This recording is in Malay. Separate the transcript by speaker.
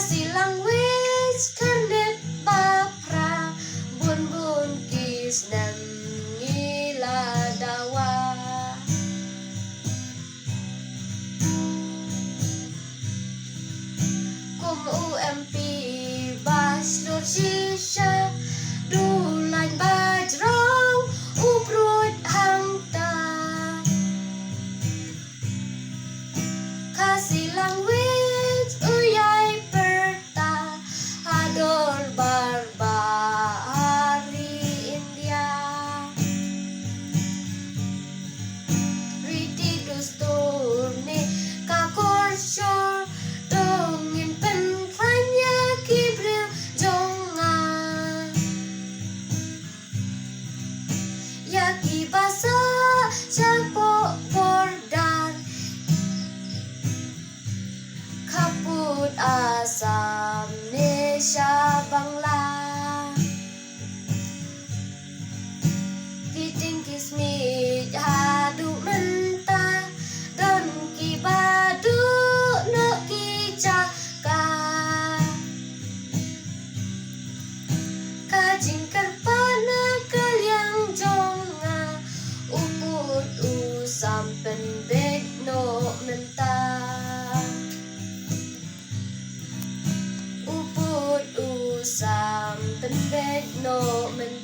Speaker 1: Kasilang wis kandet bapra bun kis nang ngiladawa. Kum UMP baslur shisha dulan bajrong ubrut hangta. Kasilang wis uyay perta hador barbari India. Riti dustur ni kakorsyor dongin pentranya kibril jonga. Yaki basa siapa bordar kaput asam nesha bangla. Kiting kismit hadu mentah don kibadu no kicaka. Kajing kerpana kaliang jonga uput usam pendek no mentah. Uput usam pendek no mentah.